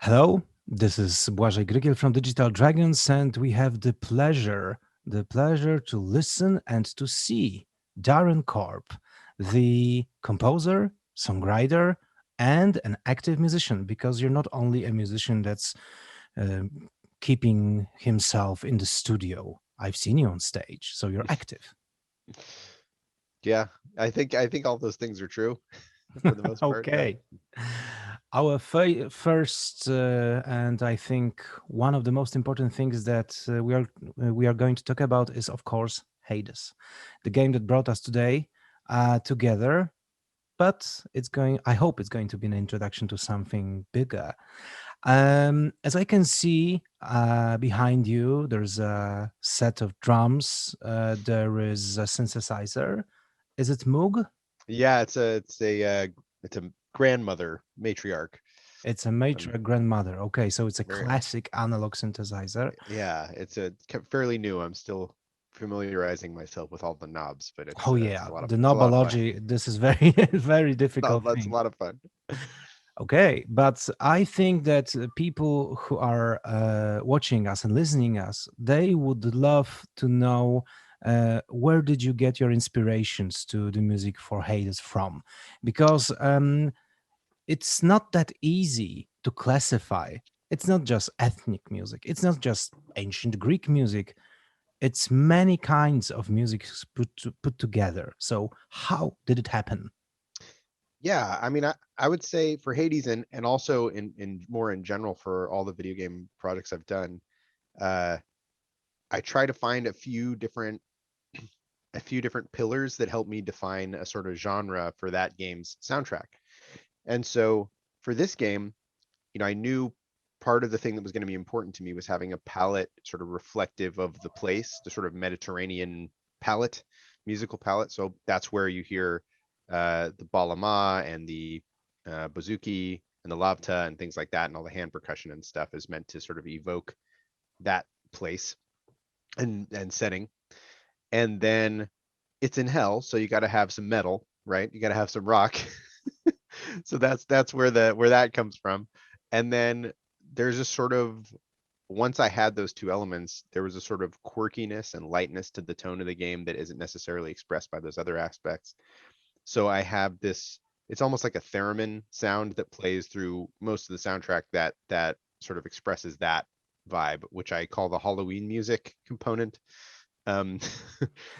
Hello, this is Błażej Grygiel from Digital Dragons, and we have the pleasure to listen and to see Darren Korb, the composer, songwriter, and an active musician. Because you're not only a musician that's um keeping himself in the studio. I've seen you on stage, so you're active. Yeah, I think all those things are true for the most part. Yeah. Okay. Our first and I think one of the most important things that we are going to talk about is, of course, Hades, the game that brought us today together. But it's going. I hope it's going to be an introduction to something bigger. As I can see behind you, there's a set of drums. There is a synthesizer. Is it Moog? Yeah, it's a grandmother matriarch. It's a Um, Matriarch grandmother. Okay, so it's a very classic analog synthesizer. yeah, fairly new. I'm still familiarizing myself with all the knobs, but Oh it's yeah, the it's a lot of fun. knobology. This is very very No, difficult that's a thing. lot of fun. Okay, but I think that people who are watching us and listening us, they would love to know where did you get your inspirations to the music for Hades from? Because it's not that easy to classify. It's not just ethnic music. It's not just ancient Greek music. It's many kinds of music put together. So how did it happen? Yeah, I mean, I would say for Hades and also in more in general for all the video game projects I've done, uh, I try to find a few different pillars that help me define a sort of genre for that game's soundtrack. And so for this game, I knew part of the thing that was going to be important to me was having a palette sort of reflective of the place, the sort of Mediterranean palette, musical palette. So that's where you hear the balama and the bouzouki and the lavta and things like that, and all the hand percussion and stuff is meant to sort of evoke that place and setting. And then it's in hell, so you got to have some metal, right? You got to have some rock. So that's where that comes from. And then there's a sort of once I had those two elements, there was a sort of quirkiness and lightness to the tone of the game that isn't necessarily expressed by those other aspects. So I have this, it's almost like a theremin sound that plays through most of the soundtrack that sort of expresses that vibe, which I call the Halloween music component. um,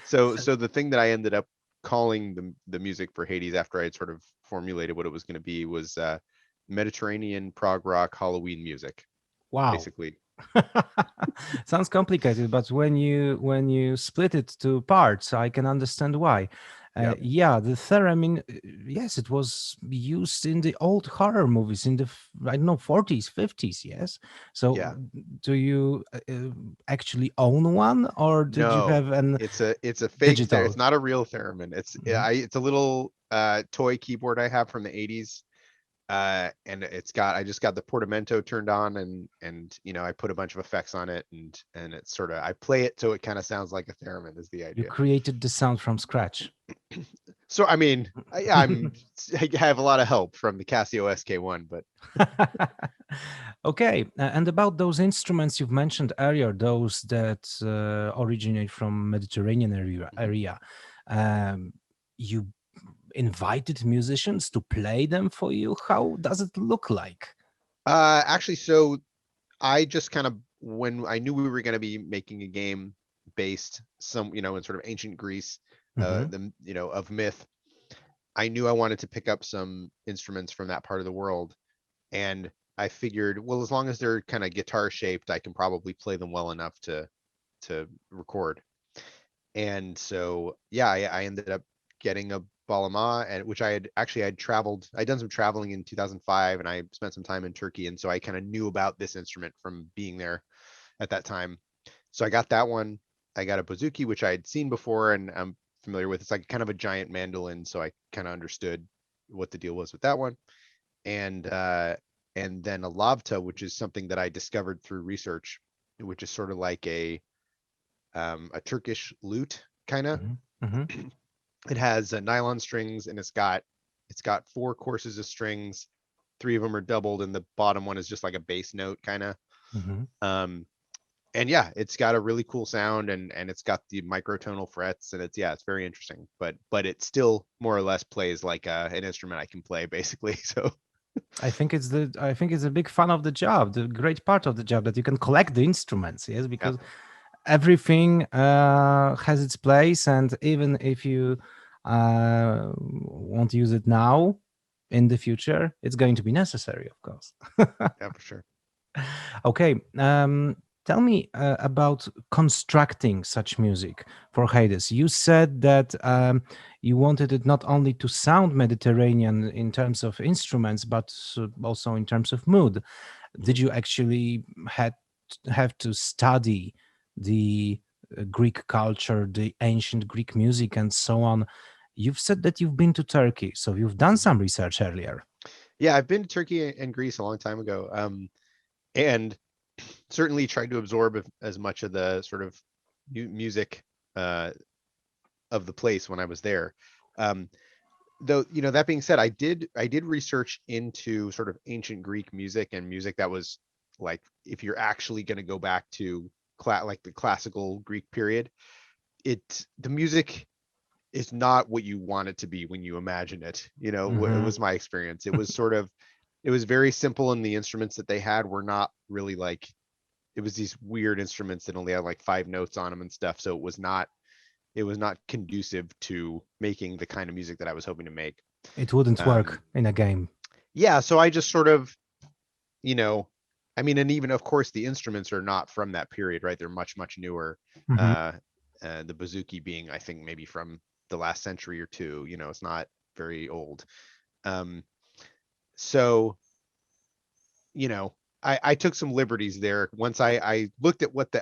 so the thing that I ended up calling the music for Hades after I had sort of formulated what it was going to be was Mediterranean prog rock Halloween music, Wow. basically. Sounds complicated, but when you split it to parts, I can understand why. Yep. Yeah, the theremin, yes, it was used in the old horror movies in the I don't know 40s, 50s. Yes. So, Yeah. do you actually own one, or did you No, have an it's a fake there. It's digital? not a real theremin. Mhm. It's a little toy keyboard I have from the 80s. And I just got the portamento turned on and I put a bunch of effects on it and it's sort of I play it so it kind of sounds like a theremin is the You idea. created the sound from scratch. So I mean, I have a lot of help from the Casio SK1, but Okay, and about those instruments you've mentioned earlier, those that originate from Mediterranean area, um, you invited musicians to play them for you. How does it look like? actually, so I just kind of when I knew we were going to be making a game based in sort of ancient Greece, Hmm. of myth, I knew I wanted to pick up some instruments from that part of the world. And I figured, well, as long as they're kind of guitar shaped, I can probably play them well enough to record. And so, yeah, I ended up getting a balama, and which I'd done some traveling in 2005, and I spent some time in Turkey, and so I kind of knew about this instrument from being there at that time. So I got that one. I got a bouzouki, which I had seen before, and I'm familiar with. It's like kind of a giant mandolin, so I kind of understood what the deal was with that one. And then a lavta, which is something that I discovered through research, which is sort of like a Turkish lute kind of. Hmm. Hmm. It has nylon strings and it's got four courses of strings, three of them are doubled, and the bottom one is just like a bass note kind of. Mhm. Um, and yeah, it's got a really cool sound, and it's got the microtonal frets, and it's, yeah, it's very interesting. But it still more or less plays like an instrument I can play basically. So I think it's a big fun of the job, the great part of the job that you can collect the instruments. Yes, yeah, because everything has its place, and even if you won't use it now, in the future, it's going to be necessary, of course. yeah, for sure. Okay, tell me about constructing such music for Hades. You said that you wanted it not only to sound Mediterranean in terms of instruments, but also in terms of mood. Mhm. Did you actually had have to study the Greek culture, the ancient Greek music, and so on? You've said that you've been to Turkey, so you've done Mhm. some research earlier. Yeah, I've been to Turkey and Greece a long time ago, and certainly tried to absorb as much of the sort of music uh, of the place when I was there. Um, though, that being said, I did research into sort of ancient Greek music and music that was like, if you're actually going to go back to like the classical Greek period, the music is not what you want it to be when you imagine it. It Hmm. was my experience. It was very simple, and the instruments that they had were not really like, it was these weird instruments that only had like five notes on them and stuff. So it was not conducive to making the kind of music that I was hoping to make. It wouldn't Um, work in a game. yeah, so I just sort of, you know, I mean, and even of course the instruments are not from that period, right? They're much, much newer. Hmm. Uh, the bouzouki being, I think, maybe from the last century or two. It's not very old. Um, so I took some liberties there once I looked at what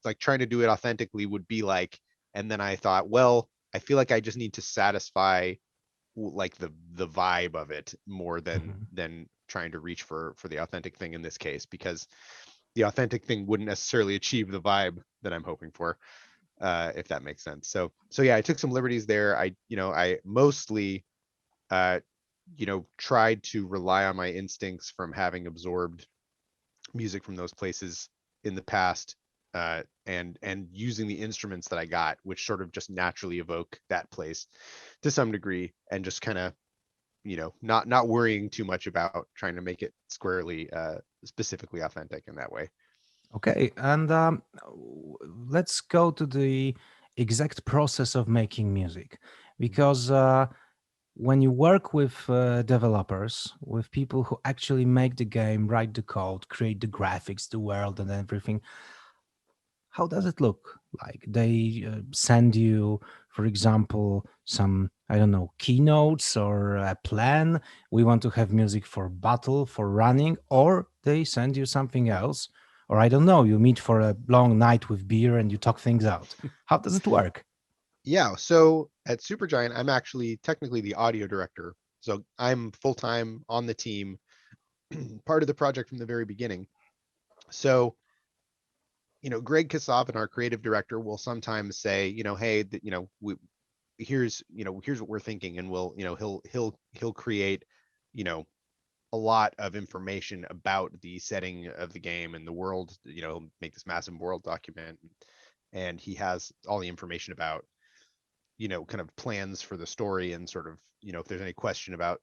like trying to do it authentically would be like, and then I thought, well, I feel like I just need to satisfy like the vibe of it more than Hmm. trying to reach for the authentic thing in this case, because the authentic thing wouldn't necessarily achieve the vibe that I'm hoping for, if that makes sense. So yeah, I took some liberties there. I mostly uh tried to rely on my instincts from having absorbed music from those places in the past, and using the instruments that I got, which sort of just naturally evoke that place to some degree, and just kind of not worrying too much about trying to make it squarely specifically authentic in that way. Okay, and let's go to the exact process of making music, Mhm. because when you work with developers, with people who actually make the game, write the code, create the graphics, the world, and everything, how does it look like? They send you, for example, some, I don't know, keynotes or a plan. We want to have music for battle, for running, or they send you something else. Or I don't know, you meet for a long night with beer and you talk things out. How does it work? Yeah, so at Supergiant, I'm actually technically the audio director. So I'm full time on the team, part of the project from the very beginning. So, Greg Kasavin, our creative director, will sometimes say, hey, here's what we're thinking, and he'll create, you know, a lot of information about the setting of the game and the world. He'll make this massive world document, and he has all the information about, kind of plans for the story, and sort of, if there's any question about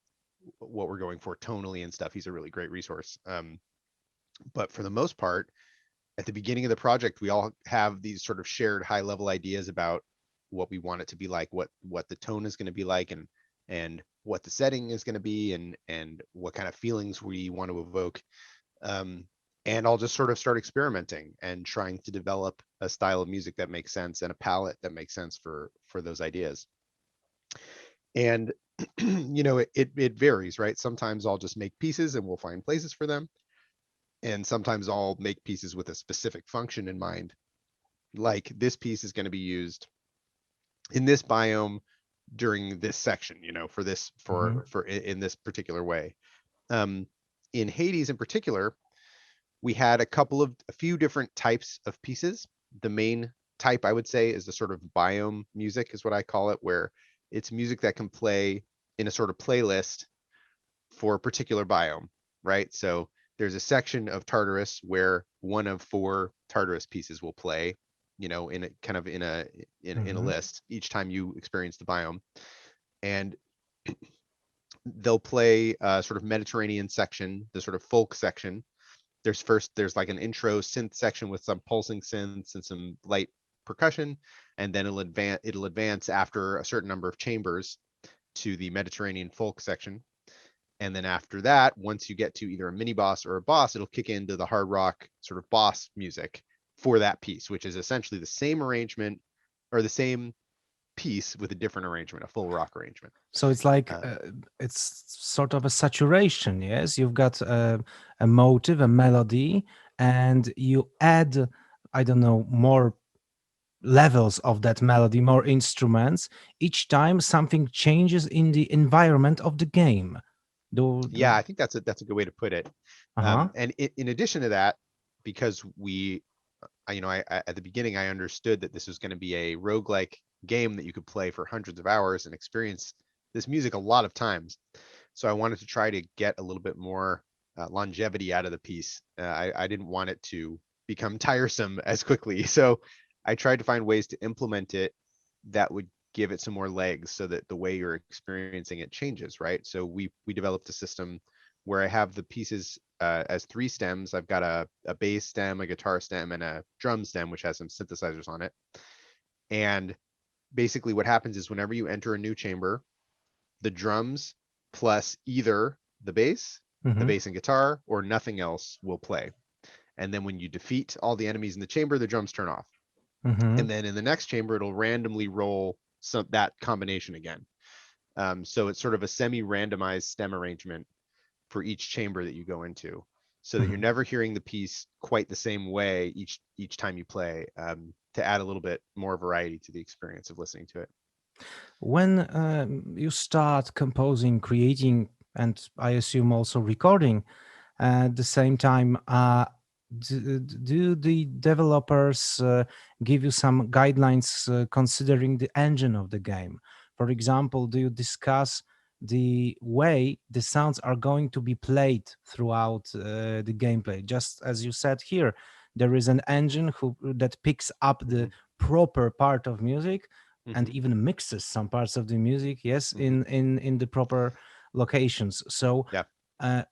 what we're going for tonally and stuff, he's a really great resource. But for the most part, at the beginning of the project, we all have these sort of shared high level ideas about what we want it to be like, what the tone is going to be like, and what the setting is going to be, and what kind of feelings we want to evoke. Um, and I'll just sort of start experimenting and trying to develop a style of music that makes sense and a palette that makes sense for those ideas. And it varies, right? Sometimes I'll just make pieces and we'll find places for them, and sometimes I'll make pieces with a specific function in mind, like this piece is going to be used in this biome during this section, for this Hmm. for in this particular way. um in Hades in particular, we had a few different types of pieces. The main type, I would say, is the sort of biome music, is what I call it, where it's music that can play in a sort of playlist for a particular biome. right? So there's a section of Tartarus where one of four Tartarus pieces will play, in a kind of in a Hmm. list each time you experience the biome. And they'll play sort of Mediterranean section, the sort of folk section. There's like an intro synth section with some pulsing synths and some light percussion, and then it'll advance after a certain number of chambers to the Mediterranean folk section. And then after that, once you get to either a mini boss or a boss, it'll kick into the hard rock sort of boss music for that piece, which is essentially the same arrangement or the same piece with a different arrangement, a full rock arrangement. So it's like Uh, it's sort of a saturation. Yes, you've got a motive, a melody, and you add, I don't know, more levels of that melody, more instruments. Each time something changes in the environment of the game. yeah, I think that's a good way to put it. Uh-huh. And in addition to that, because at the beginning I understood that this was going to be a roguelike game that you could play for hundreds of hours and experience this music a lot of times. So I wanted to try to get a little bit more longevity out of the piece. I didn't want it to become tiresome as quickly. So I tried to find ways to implement it that would give it some more legs so that the way you're experiencing it changes, right? So we developed a system where I have the pieces as three stems. I've got a bass stem, a guitar stem, and a drum stem, which has some synthesizers on it. And basically what happens is whenever you enter a new chamber, the drums plus either the Mm-hmm. bass and guitar, or nothing else will play. And then when you defeat all the enemies in the chamber, the drums turn off. Mm-hmm. And then in the next chamber, it'll randomly roll that combination again. So it's sort of a semi-randomized stem arrangement for each chamber that you go into, so that you're Mm-hmm. never hearing the piece quite the same way each time you play, to add a little bit more variety to the experience of listening to it. When you start composing, creating, and I assume also recording at the same time, do the developers give you some guidelines considering the engine of the game? For example, do you discuss the way the sounds are going to be played throughout the gameplay? Just as you said here, there is an engine that picks up the Hmm. proper part of music and Hmm. even mixes some parts of the music, yes, Hmm. in the proper locations. So Yeah. uh,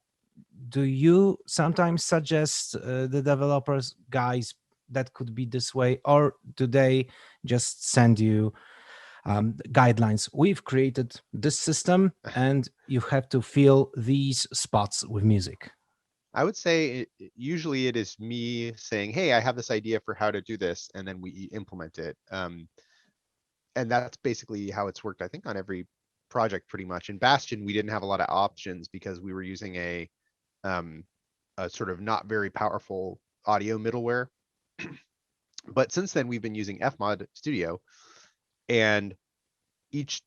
do you sometimes suggest the developers, guys, that could be this way, or do they just send you guidelines? We've created this system and you have to fill these spots with music. I would say usually it is me saying, "Hey, I have this idea for how to do this," and then we implement it. And that's basically how it's worked, I think, on every project pretty much. In Bastion, we didn't have a lot of options because we were using um, a sort of not very powerful audio middleware. But since then, we've been using Fmod Studio, and each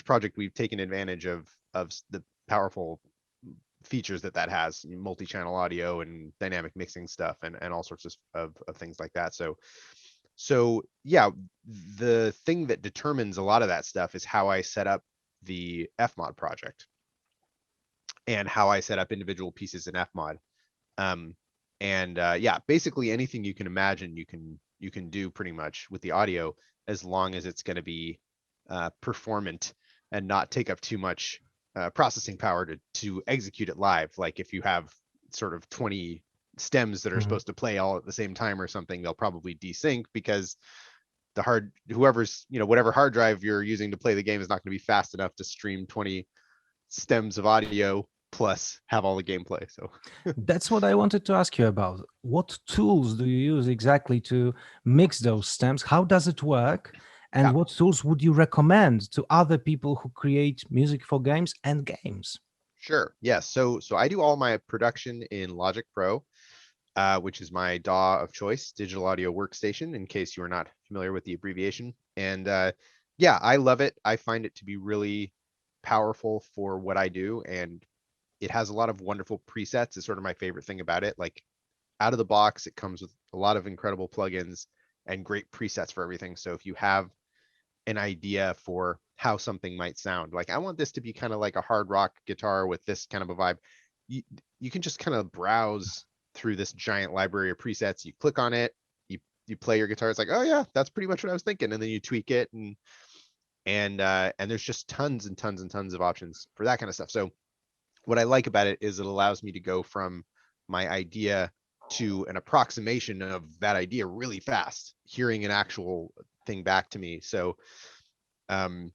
project we've taken advantage of the powerful features that has, multi-channel audio and dynamic mixing stuff, and all sorts of things like that. So yeah, the thing that determines a lot of that stuff is how I set up the Fmod project and how I set up individual pieces in Fmod. Um, and yeah, basically anything you can imagine, you can do pretty much with the audio, as long as it's going to be performant and not take up too much processing power to execute it live. Like if you have sort of 20 stems that are Mhm. supposed to play all at the same time or something, they'll probably desync because whoever's, whatever hard drive you're using to play the game is not going to be fast enough to stream 20 stems of audio plus have all the gameplay. So That's what I wanted to ask you about. What tools do you use exactly to mix those stems? How does it work? And yeah. what tools would you recommend to other people who create music for games and games? Sure. Yes. So I do all my production in Logic Pro, which is my DAW of choice, digital audio workstation, in case you are not familiar with the abbreviation. And yeah, I love it. I find it to be really powerful for what I do, and it has a lot of wonderful presets. Is sort of my favorite thing about it. Like out of the box, it comes with a lot of incredible plugins and great presets for everything. So if you have an idea for how something might sound, like I want this to be kind of like a hard rock guitar with this kind of a vibe, you, you can just kind of browse through this giant library of presets. You click on it, you play your guitar. It's like, oh yeah, that's pretty much what I was thinking. And then you tweak it, and there's just tons and tons and tons of options for that kind of stuff. So what I like about it is it allows me to go from my idea to an approximation of that idea really fast, hearing an actual thing back to me. So um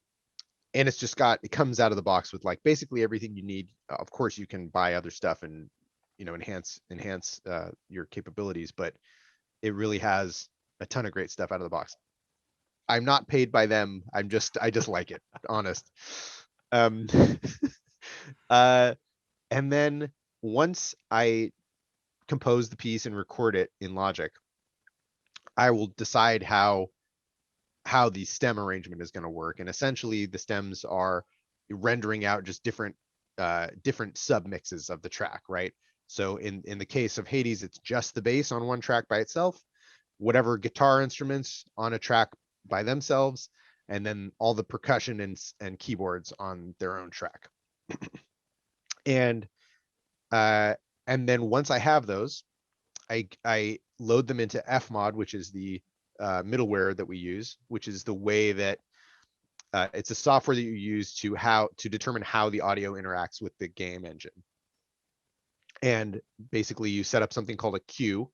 and it's just it comes out of the box with like basically everything you need. Of course you can buy other stuff and enhance your capabilities, but it really has a ton of great stuff out of the box. I'm not paid by them. I just like it, honest. Um uh and then once I compose the piece and record it in Logic, I will decide how the stem arrangement is going to work. And essentially the stems are rendering out just different submixes of the track, right? So in the case of Hades, it's just the bass on one track by itself, whatever guitar instruments on a track by themselves, and then all the percussion and keyboards on their own track. And uh and then once I have those, I load them into Fmod, which is the middleware that we use, which is the way that it's a software that you use to determine how the audio interacts with the game engine. And basically, you set up something called a queue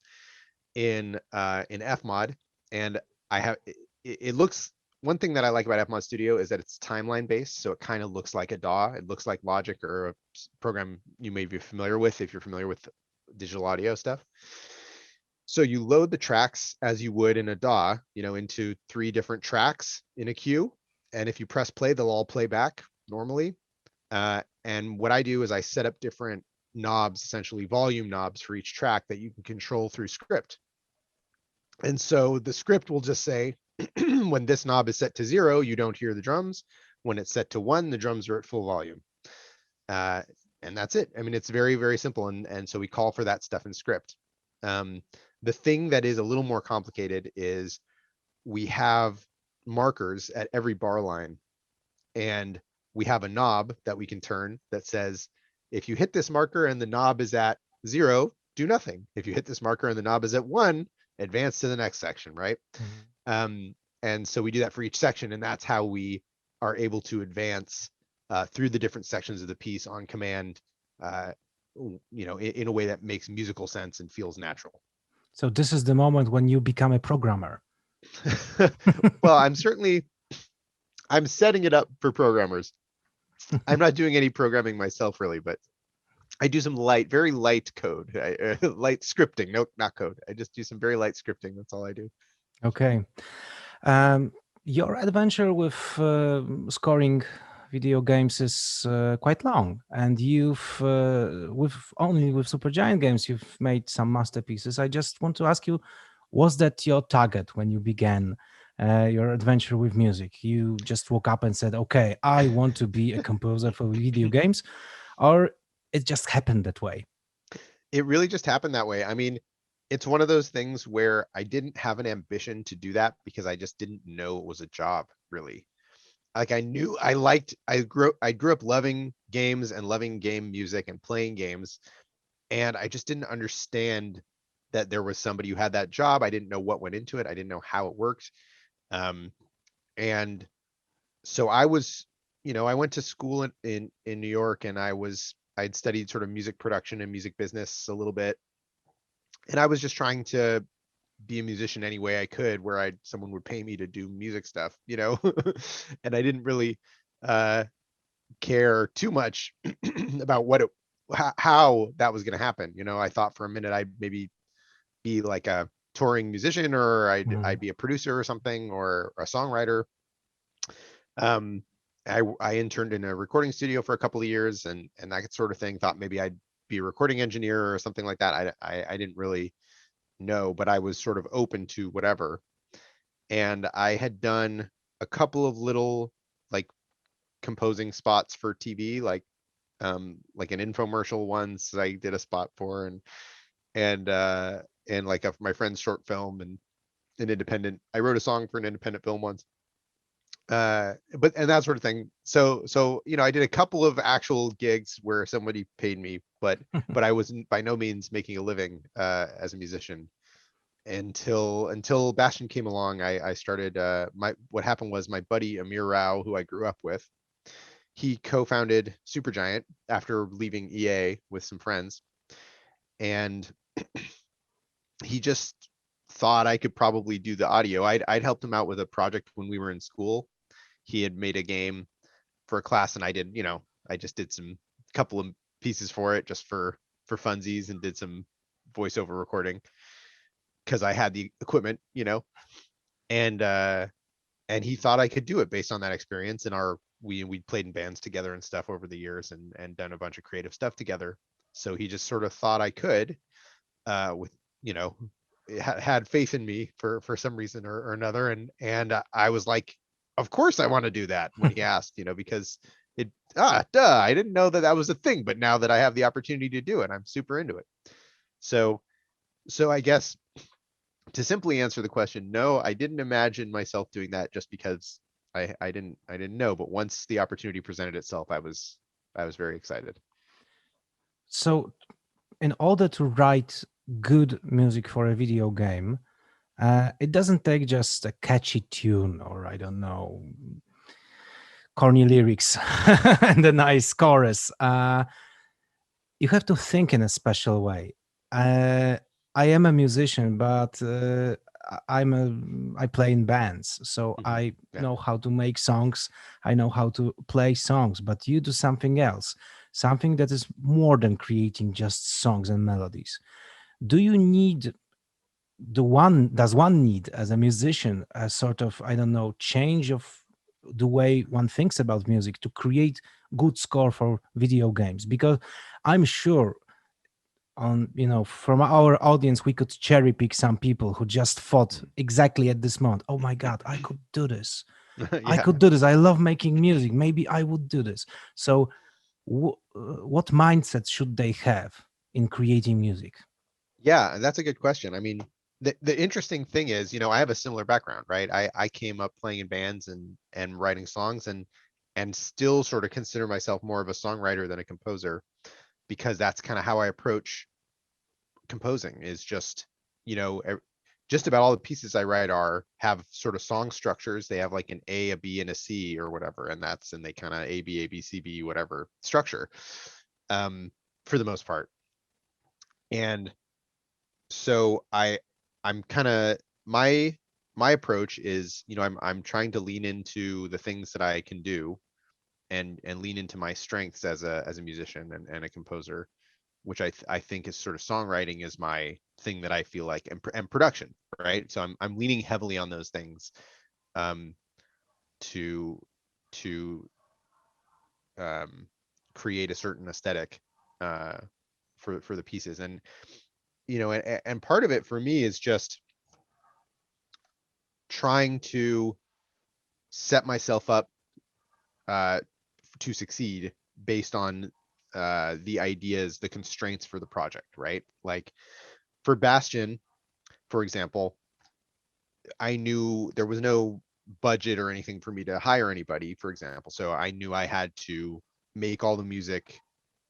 in Fmod, and I have it looks. One thing that I like about Fmod Studio is that it's timeline based, so it kind of looks like a DAW. It looks like Logic or a program you may be familiar with if you're familiar with digital audio stuff. So you load the tracks as you would in a DAW, into 3 different tracks in a queue. And if you press play, they'll all play back normally. And what I do is I set up different knobs, essentially volume knobs for each track that you can control through script. And so the script will just say, when this knob is set to 0, you don't hear the drums. When it's set to 1, the drums are at full volume. And that's it. I mean, it's very, very simple. And so we call for that stuff in script. The thing that is a little more complicated is we have markers at every bar line, and we have a knob that we can turn that says, if you hit this marker and the knob is at 0, do nothing. If you hit this marker and the knob is at 1, advance to the next section, right? Mm-hmm. And so we do that for each section, and that's how we are able to advance through the different sections of the piece on command, in a way that makes musical sense and feels natural. So this is the moment when you become a programmer. Well, I'm setting it up for programmers. I'm not doing any programming myself really, but I do some very light code, light scripting. No, not code. I just do some very light scripting. That's all I do. Okay. Your adventure with scoring video games is quite long, and you've with Supergiant games you've made some masterpieces. I just want to ask you, was that your target when you began your adventure with music? You just woke up and said, okay, I want to be a composer for video games, or it just happened that way? It really just happened that way. I mean, it's one of those things where I didn't have an ambition to do that because I just didn't know it was a job, really. Like I knew I grew up loving games and loving game music and playing games, and I just didn't understand that there was somebody who had that job. I didn't know what went into it. I didn't know how it worked. And so I was, I went to school in New York, and I'd studied sort of music production and music business a little bit. And I was just trying to be a musician any way I could, where someone would pay me to do music stuff, and I didn't really care too much about how that was going to happen. I thought for a minute I'd maybe be like a touring musician, or I'd be a producer or something, or a songwriter. I interned in a recording studio for a couple of years, and that sort of thing. Thought maybe I'd be a recording engineer or something like that. I didn't really know, but I was sort of open to whatever. And I had done a couple of little like composing spots for TV, like an infomercial once I did a spot for, and like my friend's short film, and an independent. I wrote a song for an independent film once. But and that sort of thing. So I did a couple of actual gigs where somebody paid me, but I was by no means making a living as a musician until Bastion came along. I started my what happened was my buddy Amir Rao, who I grew up with, he co-founded Supergiant after leaving EA with some friends, and he just thought I could probably do the audio. I'd helped him out with a project when we were in school. He had made a game for a class, and I just did some couple of pieces for it just for funsies, and did some voiceover recording because I had the equipment. And and he thought I could do it based on that experience. And we played in bands together and stuff over the years, and done a bunch of creative stuff together. So he just sort of thought I could, with you know had faith in me for some reason or another. And I was like, of course I want to do that when he asked, because it duh, I didn't know that that was a thing, but now that I have the opportunity to do it, I'm super into it. So I guess to simply answer the question, no, I didn't imagine myself doing that just because I didn't know. But once the opportunity presented itself, I was very excited. So, in order to write good music for a video game, it doesn't take just a catchy tune or I don't know, corny lyrics and a nice chorus. You have to think in a special way. Uh, I am a musician, but I play in bands, so Hmm. I Yeah. know how to make songs. I know how to play songs. But you do something else, something that is more than creating just songs and melodies. Do you need does one need as a musician a sort of I don't know change of the way one thinks about music to create good score for video games? Because I'm sure on from our audience we could cherry pick some people who just thought exactly at this moment, oh my god, I could do this, I Yeah. could do this, I love making music, maybe I would do this. So what mindset should they have in creating music? Yeah, that's a good question. I mean, the interesting thing is, I have a similar background, right? I came up playing in bands and writing songs, and still sort of consider myself more of a songwriter than a composer, because that's kind of how I approach composing. Is just, you know, ev- just about all the pieces I write are have sort of song structures. They have like an A, a B, and a C or whatever, and they kind of A B C B whatever structure, um, for the most part. And so I'm kind of my approach is, I'm trying to lean into the things that I can do, and lean into my strengths as a musician and a composer, which I think is sort of songwriting is my thing that I feel like, and production, right? So I'm leaning heavily on those things, um to to um create a certain aesthetic, uh for the pieces. And and part of it for me is just trying to set myself up, uh, to succeed based on the ideas, the constraints for the project, right? Like for Bastion, for example, I knew there was no budget or anything for me to hire anybody, for example. So I knew I had to make all the music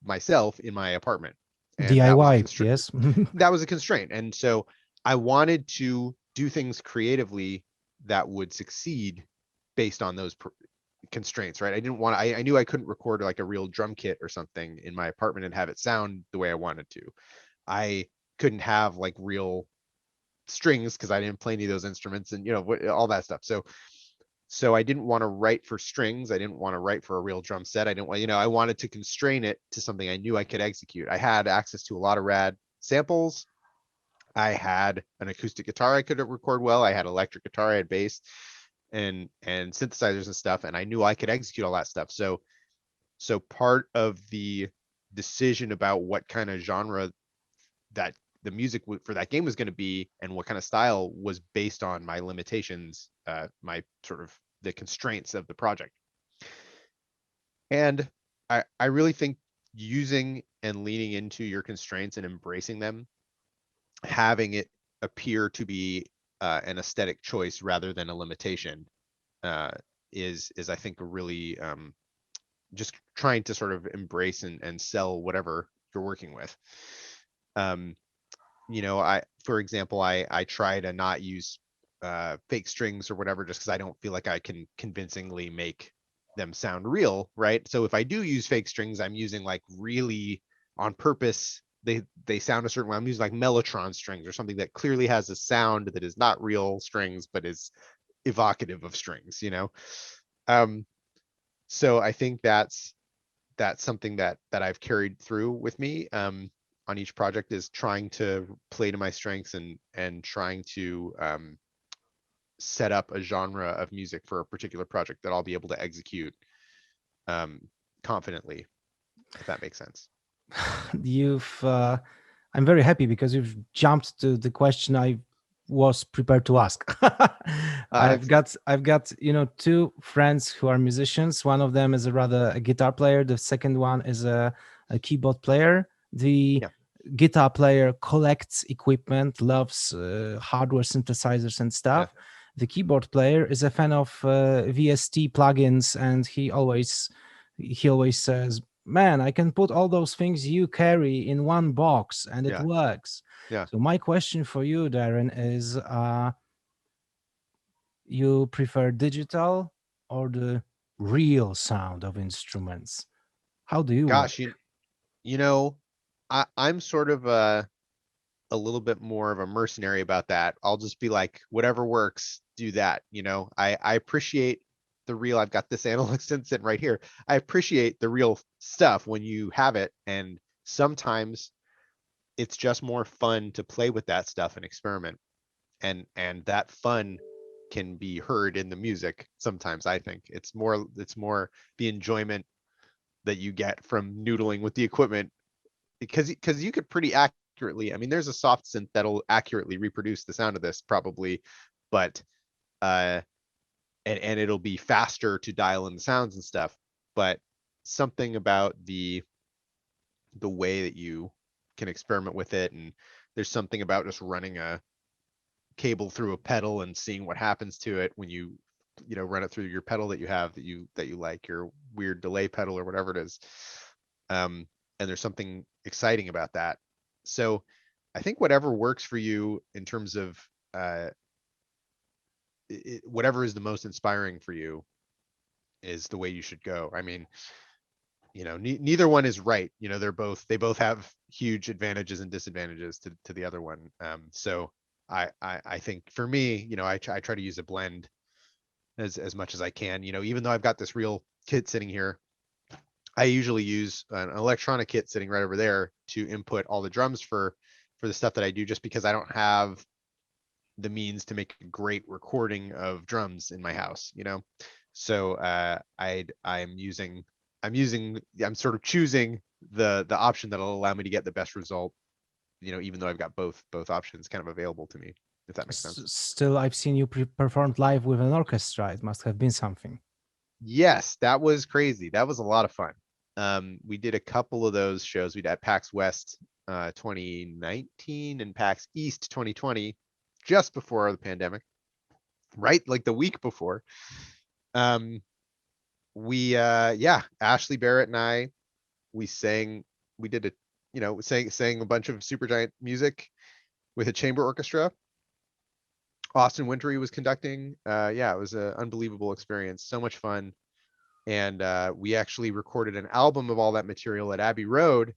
myself in my apartment. And DIY, yes. that was a constraint. And so I wanted to do things creatively that would succeed based on those constraints, right? I didn't want I knew I couldn't record like a real drum kit or something in my apartment and have it sound the way I wanted to. I couldn't have like real strings because I didn't play any of those instruments, and all that stuff. So I didn't want to write for strings. I didn't want to write for a real drum set. I didn't want, I wanted to constrain it to something I knew I could execute. I had access to a lot of rad samples. I had an acoustic guitar I could record well. I had electric guitar, I had bass and synthesizers and stuff, and I knew I could execute all that stuff. So part of the decision about what kind of genre that the music for that game was going to be and what kind of style was based on my limitations, my sort of the constraints of the project. And I really think using and leaning into your constraints and embracing them, having it appear to be an aesthetic choice rather than a limitation, uh, is I think a really just trying to sort of embrace and sell whatever you're working with. Um, for example, I try to not use fake strings or whatever, just because I don't feel like I can convincingly make them sound real, right? So if I do use fake strings, I'm using like really on purpose. They sound a certain way. I'm using like mellotron strings or something that clearly has a sound that is not real strings, but is evocative of strings, Um, so I think that's something that I've carried through with me on each project, is trying to play to my strengths and trying to set up a genre of music for a particular project that I'll be able to execute um, confidently, if that makes sense. You've I'm very happy because you've jumped to the question I was prepared to ask. Excellent. I've got two friends who are musicians. One of them is a rather a guitar player. The second one is a keyboard player. The Yeah, guitar player collects equipment, loves hardware synthesizers and yeah, stuff. The keyboard player is a fan of VST plugins, and he always says, "Man, I can put all those things you carry in one box, and it yeah, works." yeah. So my question for you, Darren, is: you prefer digital or the real sound of instruments? How do you Gosh, work? you know, I'm sort of a little bit more of a mercenary about that. I'll just be like, whatever works, do that. I appreciate the real. I've got this analog synth sitting right here. I appreciate the real stuff when you have it, and sometimes it's just more fun to play with that stuff and experiment, and that fun can be heard in the music. Sometimes I think it's more the enjoyment that you get from noodling with the equipment, because you could pretty accurately, I mean, there's a soft synth that'll accurately reproduce the sound of this probably, but uh and it'll be faster to dial in the sounds and stuff, but something about the way that you can experiment with it, and there's something about just running a cable through a pedal and seeing what happens to it when you run it through your pedal that you have, that you like, your weird delay pedal or whatever it is. And there's something exciting about that. So I think whatever works for you in terms of uh, whatever is the most inspiring for you is the way you should go. I mean, neither one is right. They both have huge advantages and disadvantages to the other one. So I think for me, I try to use a blend as much as I can. Even though I've got this real kit sitting here, I usually use an electronic kit sitting right over there to input all the drums for the stuff that I do, just because I don't have the means to make a great recording of drums in my house. So I'm sort of choosing the option that'll allow me to get the best result, even though I've got both options kind of available to me, if that makes sense. Still, I've seen you performed live with an orchestra. It must have been something. Yes, that was crazy. That was a lot of fun. We did a couple of those shows. We did at PAX West 2019 and PAX East 2020, just before the pandemic, right? Like the week before. Um, Ashley Barrett and I, we sang, we did a, sang a bunch of Supergiant music with a chamber orchestra. Austin Wintory was conducting. Yeah, it was an unbelievable experience. So much fun. And we actually recorded an album of all that material at Abbey Road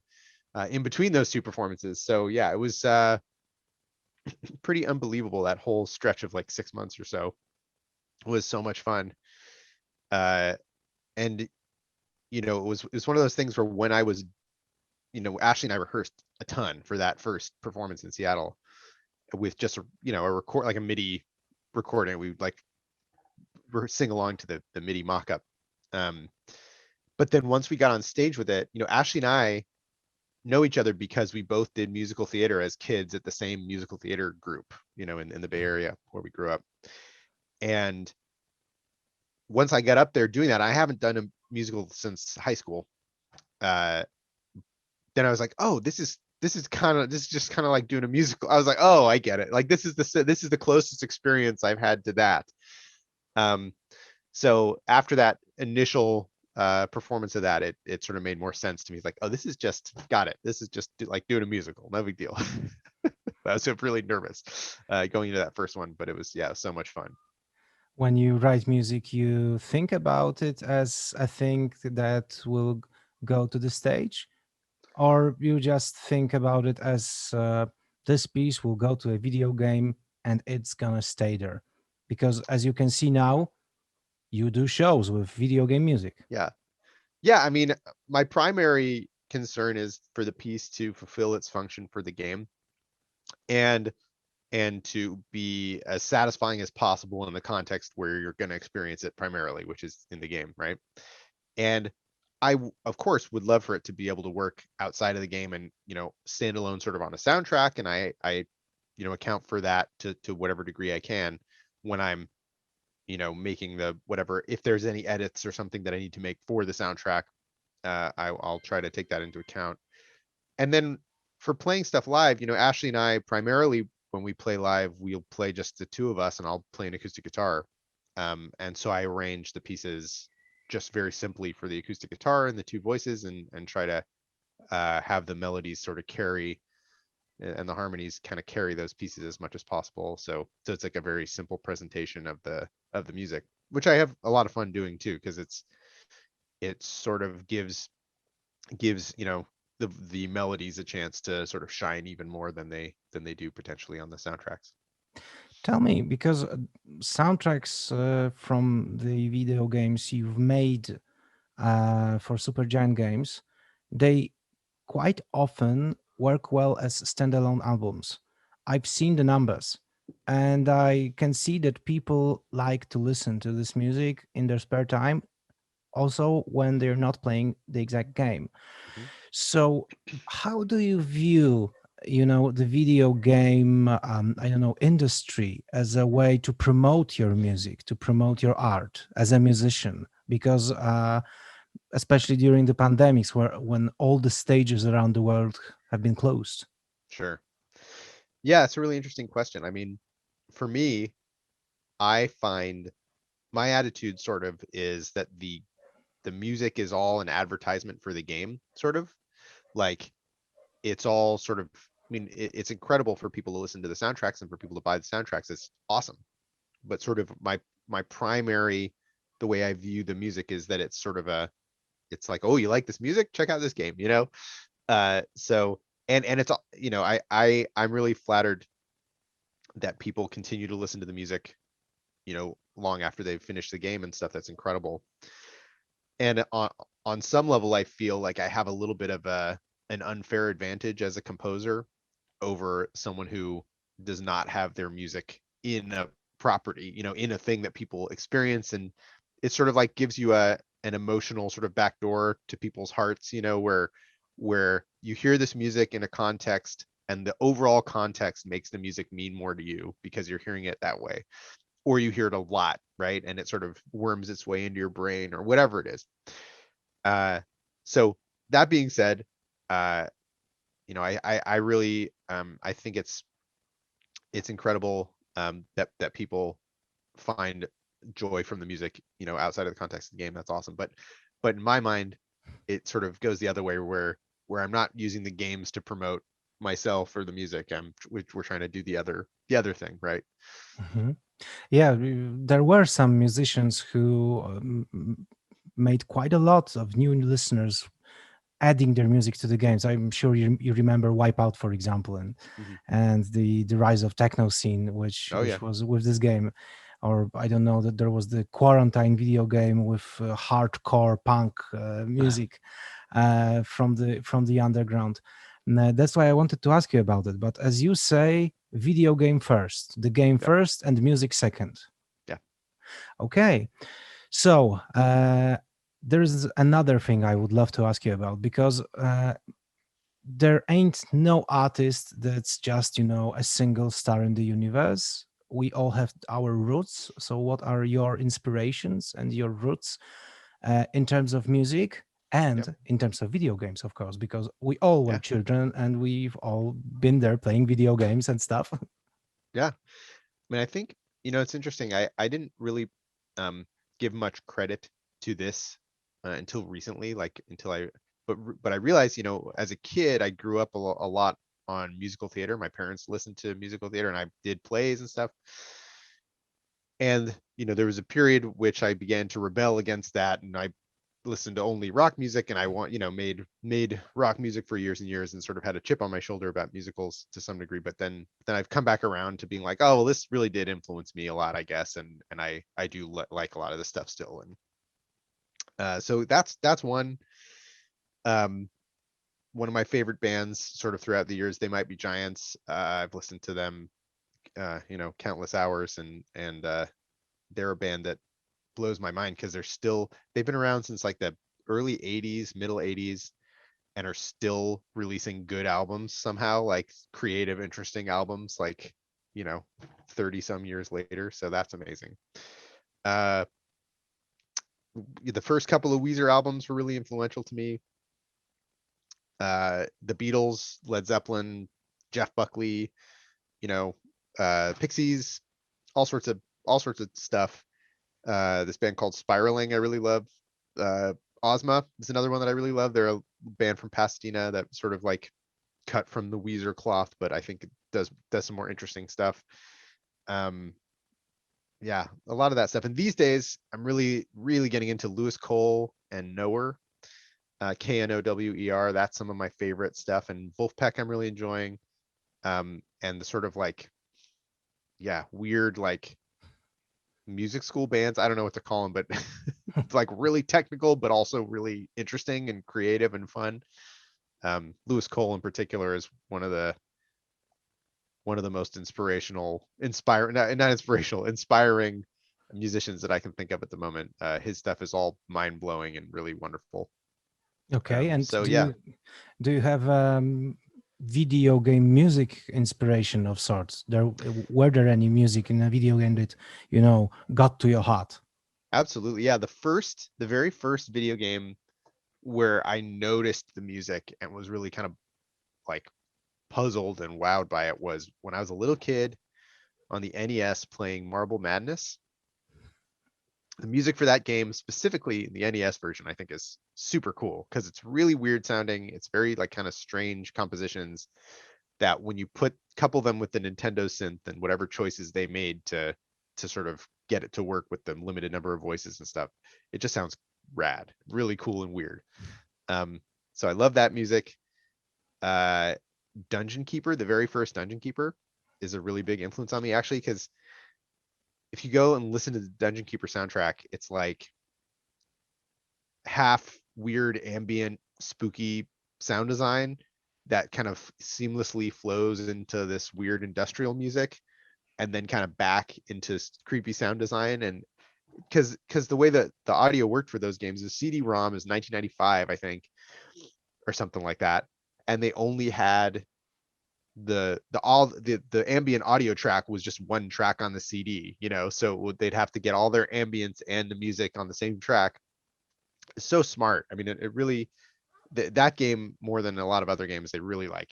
in between those two performances. So yeah, it was pretty unbelievable. That whole stretch of like 6 months or so was so much fun. Uh, and it was one of those things where when I was, Ashley and I rehearsed a ton for that first performance in Seattle with just a record, like a MIDI recording. We like sing along to the MIDI mock-up. Um, but then once we got on stage with it, Ashley and I know each other because we both did musical theater as kids at the same musical theater group, in the Bay Area where we grew up. And once I got up there doing that, I haven't done a musical since high school. Uh, then I was like, oh, this is just kind of like doing a musical. I was like, oh, I get it. Like this is the closest experience I've had to that. Um, So after that initial performance of that, it sort of made more sense to me. It's like, oh, this is just got it. This is just like doing a musical, no big deal. I was really nervous going into that first one, but it was, yeah, so much fun. When you write music, you think about it as a thing that will go to the stage, or you just think about it as this piece will go to a video game and it's gonna stay there? Because as you can see now, you do shows with video game music. Yeah. Yeah. I mean, my primary concern is for the piece to fulfill its function for the game and to be as satisfying as possible in the context where you're going to experience it primarily, which is in the game, right? And of course, would love for it to be able to work outside of the game and, stand alone sort of on a soundtrack. And I account for that to whatever degree I can when I'm, making the whatever, if there's any edits or something that I need to make for the soundtrack, I'll try to take that into account. And then for playing stuff live, Ashley and I primarily when we play live, we'll play just the two of us and I'll play an acoustic guitar. And so I arrange the pieces just very simply for the acoustic guitar and the two voices and try to have the melodies sort of carry and the harmonies kind of carry those pieces as much as possible. So it's like a very simple presentation of the music, which I have a lot of fun doing too, because it sort of gives the melodies a chance to sort of shine even more than they do potentially on the soundtracks. Tell me, because soundtracks from the video games you've made for Supergiant games, they quite often work well as standalone albums. I've seen the numbers, and I can see that people like to listen to this music in their spare time, also when they're not playing the exact game. Mhm. So, how do you view, the video game, I don't know, industry as a way to promote your music, to promote your art as a musician? Because especially during the pandemics, when all the stages around the world have been closed. Sure. Yeah, it's a really interesting question. I mean, for me, I find my attitude sort of is that the music is all an advertisement for the game, sort of. Like it's all sort of, I mean, it's incredible for people to listen to the soundtracks and for people to buy the soundtracks. It's awesome. But sort of my primary, the way I view the music is that it's sort of it's like, oh, you like this music? Check out this game, So and it's I'm really flattered that people continue to listen to the music, long after they've finished the game and stuff. That's incredible. And on some level, I feel like I have a little bit of an unfair advantage as a composer over someone who does not have their music in a property, in a thing that people experience. And it sort of like gives you an emotional sort of backdoor to people's hearts, where you hear this music in a context and the overall context makes the music mean more to you because you're hearing it that way, or you hear it a lot, right? And it sort of worms its way into your brain or whatever it is. So that being said, uh, I really I think it's incredible that people find joy from the music, outside of the context of the game. That's awesome. But in my mind, it sort of goes the other way where I'm not using the games to promote myself or the music. We're trying to do the other thing, right? Mhm. Yeah, there were some musicians who made quite a lot of new listeners adding their music to the games. I'm sure you remember Wipeout, for example, Hmm. and the rise of techno scene, Oh yeah, which was with this game. Or I don't know, that there was the Quarantine video game with hardcore punk music from the underground. And, that's why I wanted to ask you about it. But as you say, video game first, the game yep, first, and music second. yeah, Okay, so there's another thing I would love to ask you about, because there ain't no artist that's just, a single star in the universe. We all have our roots. So, what are your inspirations and your roots in terms of music yep, and in terms of video games, of course, because we all were yeah, children and we've all been there playing video games and stuff. yeah. I mean, I think, it's interesting. I didn't really, um, give much credit to this until recently, like until I, but I realized, as a kid, I grew up a lot on musical theater. My parents listened to musical theater, and I did plays and stuff. And there was a period which I began to rebel against that, and I listened to only rock music, and I made rock music for years and years, and sort of had a chip on my shoulder about musicals to some degree. But then I've come back around to being like, oh well, this really did influence me a lot, I guess, and I do like a lot of this stuff still. And so that's um one of my favorite bands sort of throughout the years. They Might Be Giants. I've listened to them countless hours, and they're a band that blows my mind because they've been around since like the early 80s, middle 80s, and are still releasing good albums somehow, like creative, interesting albums, like, 30 some years later. So that's amazing. Uh, the first couple of Weezer albums were really influential to me. The Beatles, Led Zeppelin, Jeff Buckley, you know, Pixies, all sorts of stuff. This band called Spiraling, I really love. Uh, Ozma is another one that I really love. They're a band from Pasadena that sort of like cut from the Weezer cloth, but I think it does some more interesting stuff. Um, yeah, a lot of that stuff. And these days, I'm really, really getting into Lewis Cole and Knower, Knower. That's some of my favorite stuff. And Wolfpack, I'm really enjoying. And the sort of like, yeah, weird like music school bands. I don't know what to call them, but like really technical, but also really interesting and creative and fun. Lewis Cole in particular is one of the most not inspirational, inspiring musicians that I can think of at the moment. His stuff is all mind blowing and really wonderful. Okay, and So do yeah, you have video game music inspiration of sorts? Were there any music in a video game that got to your heart? absolutely. Yeah, the very first video game where I noticed the music and was really kind of like puzzled and wowed by it was when I was a little kid on the NES playing Marble Madness. The music for that game, specifically the NES version, I think is super cool because it's really weird sounding. It's very like kind of strange compositions that when you couple them with the Nintendo synth and whatever choices they made to sort of get it to work with the limited number of voices and stuff, it just sounds rad, really cool and weird. Um, so I love that music. Uh, Dungeon Keeper, the very first Dungeon Keeper, is a really big influence on me actually because if you go and listen to the Dungeon Keeper soundtrack, it's like half weird ambient spooky sound design that kind of seamlessly flows into this weird industrial music and then kind of back into creepy sound design. And because the way that the audio worked for those games, the CD-ROM is 1995, I think, or something like that, and they only had the ambient audio track was just one track on the CD, so they'd have to get all their ambience and the music on the same track. It's so smart. I mean, it really that game more than a lot of other games, they really like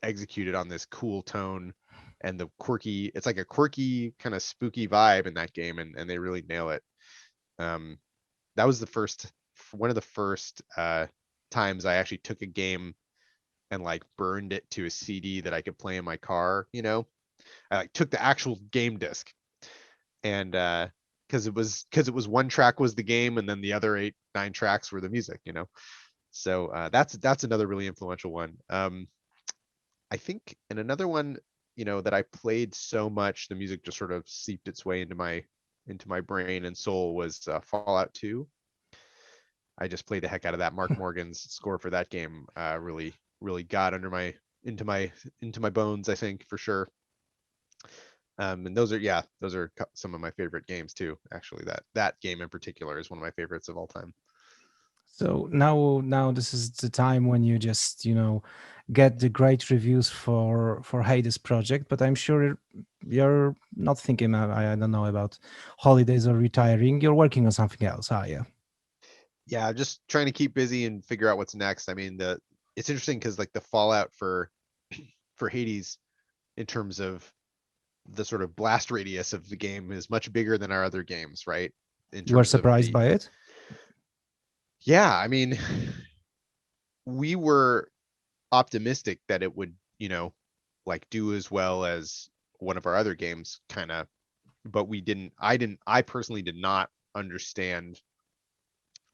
executed on this cool tone and the quirky. It's like a quirky kind of spooky vibe in that game, and they really nail it. Um, that was one of the first times I actually took a game and like burned it to a CD that I could play in my car. I like took the actual game disc and because it was one track was the game and then the other 8 9 tracks were the music. So that's another really influential one. I think, and another one, that I played so much, the music just sort of seeped its way into my brain and soul was Fallout 2. I just played the heck out of that. Mark Morgan's score for that game really really got into my into my bones, I think, for sure. And those are some of my favorite games too. Actually, that game in particular is one of my favorites of all time. So now this is the time when you just get the great reviews for Hades project, but I'm sure you're not thinking I don't know about holidays or retiring. You're working on something else, are you? Yeah, just trying to keep busy and figure out what's next. I mean, it's interesting because like the fallout for Hades in terms of the sort of blast radius of the game is much bigger than our other games, right? in You were terms of surprised the, by it? yeah, I mean, we were optimistic that it would, like do as well as one of our other games, kind of, but I personally did not understand.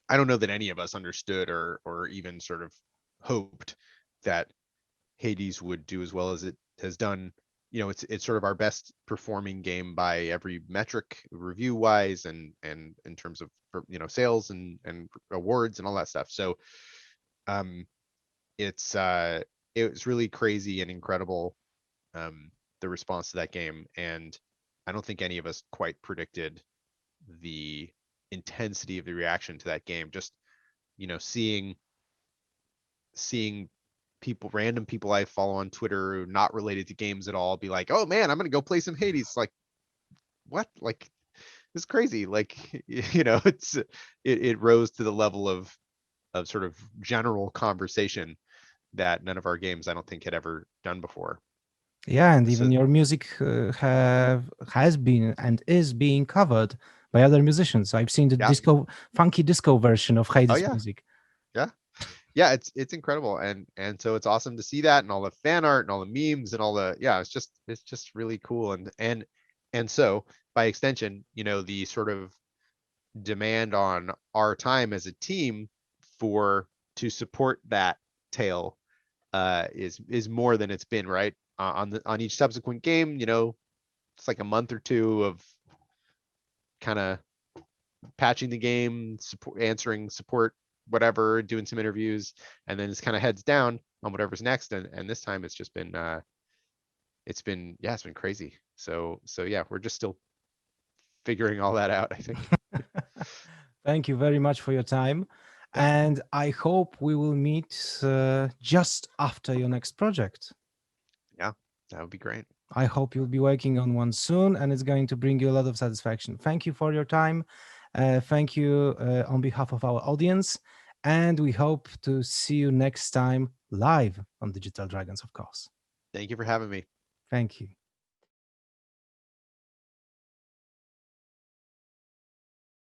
I don't know that any of us understood or even sort of hoped that Hades would do as well as it has done. It's sort of our best performing game by every metric, review wise, and in terms of sales and awards and all that stuff. So um, it's it was really crazy and incredible, um, the response to that game, and I don't think any of us quite predicted the intensity of the reaction to that game. Just seeing people, random people I follow on Twitter, not related to games at all, be like, "Oh man, I'm gonna go play some Hades." Like, what? Like, it's crazy. Like, it rose to the level of sort of general conversation that none of our games, I don't think, had ever done before. Yeah, and So even your music has been and is being covered by other musicians. I've seen the yeah, funky disco version of oh Hades yeah, music. yeah, yeah. It's incredible, and so it's awesome to see that, and all the fan art and all the memes and all the, yeah. It's just really cool, and so by extension, the sort of demand on our time as a team for to support that tale is more than it's been, right, on each subsequent game. It's like a month or two of kind of patching the game, support, answering support, whatever, doing some interviews, and then it's kind of heads down on whatever's next. And this time it's just been it's been crazy. So yeah, we're just still figuring all that out, I think. Thank you very much for your time. Yeah, And I hope we will meet just after your next project. yeah, that would be great. I hope you'll be working on one soon and it's going to bring you a lot of satisfaction. Thank you for your time. Thank you on behalf of our audience. And we hope to see you next time live on Digital Dragons, of course. Thank you for having me. Thank you.